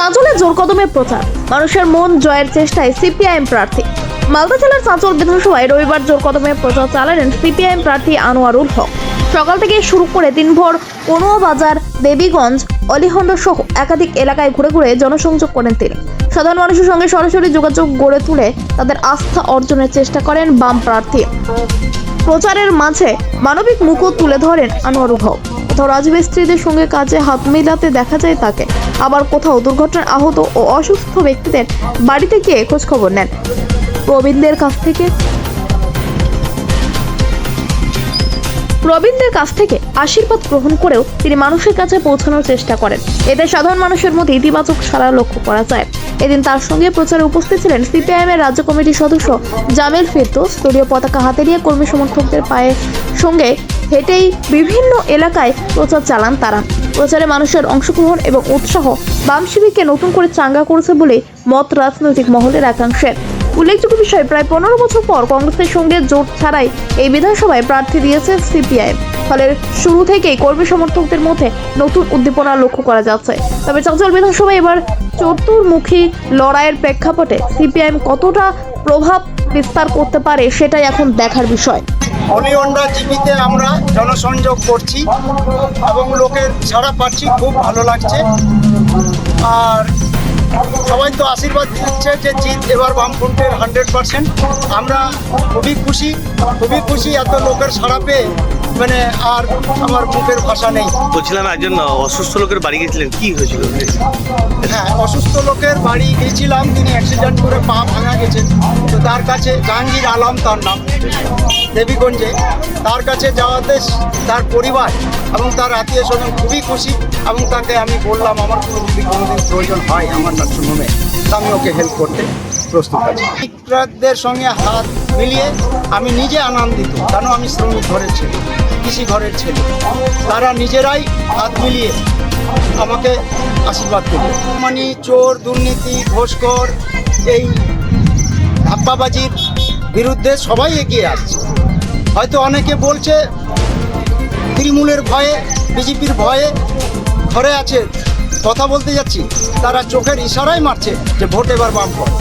চাঁচলে জোর কদমে প্রচার, মানুষের মন জয়ের চেষ্টায় সিপিআইএম প্রার্থী। মালদা জেলার চাঁচল বিধানসভায় রবিবার জোর কদমে প্রচার চালালেন সিপিআইএম প্রার্থী আনোয়ারুল হক। সকাল থেকে শুরু করে দিনভর কনুয়া বাজার, দেবীগঞ্জ, অলিহন্দ সহ একাধিক এলাকায় ঘুরে ঘুরে জনসংযোগ করেন তিনি। সাধারণ মানুষের সঙ্গে সরাসরি যোগাযোগ গড়ে তুলে তাদের আস্থা অর্জনের চেষ্টা করেন বাম প্রার্থী। প্রচারের মাঝে মানবিক মুখও তুলে ধরেন আনোয়ারুল হক। কোথাও রাজমিস্ত্রিদের সঙ্গে কাজে হাত মেলাতে দেখা যায় তাকে, আবার কোথাও দুর্ঘটনায় আহত ও অসুস্থ ব্যক্তিদের বাড়িতে গিয়ে খোঁজ খবর নেন। প্রবীণদের কাছ থেকে আশীর্বাদ গ্রহণ করেও তিনি মানুষের কাছে পৌঁছানোর চেষ্টা করেন। এতে সাধারণ মানুষের মধ্যে ইতিবাচক সাড়া লক্ষ্য করা যায়। এদিন তার সঙ্গে প্রচারে উপস্থিত ছিলেন সিপিআইএম এর রাজ্য কমিটির সদস্য জামিল ফেরদৌস। দলীয় পতাকা হাতে নিয়ে কর্মী সমর্থকদের পায়ের সঙ্গে হেঁটেই বিভিন্ন এলাকায় প্রচার চালান তারা। প্রচারে মানুষের অংশগ্রহণ এবং উৎসাহ বাম শিবিরকে নতুন করে চাঙ্গা করেছে বলে মত রাজনৈতিক মহলের একাংশের। উল্লেখযোগ্য বিষয়, প্রায় 15 বছর পর কংগ্রেসের সঙ্গে জোট ছাড়াই এই বিধানসভায় প্রার্থী দিয়েছে সিপিআইএম। ফলে শুরু থেকেই কর্মী সমর্থকদের মধ্যে নতুন উদ্দীপনা লক্ষ্য করা যাচ্ছে। তবে চাঁচল বিধানসভায় এবার চতুর্মুখী লড়াইয়ের প্রেক্ষাপটে সিপিআইএম কতটা প্রভাব বিস্তার করতে পারে সেটাই এখন দেখার বিষয়। অলিহন্ডা জিপিতে আমরা জনসংযোগ করছি এবং লোকের সাড়া পাচ্ছি, খুব ভালো লাগছে। আর সবাই তো আশীর্বাদ দিচ্ছে যে জিত এবার বামফ্রন্টের 100%। আমরা খুবই খুশি এত লোকের সাড়া পেয়ে, মানে আর আমার মুখের ভাষা নেই। বলছিলাম, একজন অসুস্থ লোকের বাড়ি গেছিলেন, কি হয়েছিল? হ্যাঁ, অসুস্থ লোকের বাড়ি গেছিলাম, তিনি অ্যাক্সিডেন্ট করে পা ভাঙা গেছেন। তো তার কাছে জাহাঙ্গীর আলম তার নাম, দেবীগঞ্জে, তার কাছে যাওয়াতে তার পরিবার এবং তার আত্মীয় স্বজন খুবই খুশি। এবং তাকে আমি বললাম আমার যদি কোনোদিন প্রয়োজন হয় আমার নার্সিংহোমে, আমি ওকে হেল্প করতে প্রস্তুত আছি। শ্রমিকদের সঙ্গে হাত মিলিয়ে আমি নিজে আনন্দিত, কেন আমি শ্রমিক ঘরের ছেলে, কৃষি ঘরের ছেলে। তারা নিজেরাই হাত মিলিয়ে আমাকে আশীর্বাদ করবে। মানে চোর, দুর্নীতি, ঘোষখোর, এই ধাপ্পাবাজির বিরুদ্ধে সবাই এগিয়ে আসছে। হয়তো অনেকে বলছে তৃণমূলের ভয়ে, বিজেপির ভয়ে ঘরে আছে, কথা বলতে যাচ্ছি, তারা চোখের ইশারায় মারছে যে ভোট এবার বাম করে।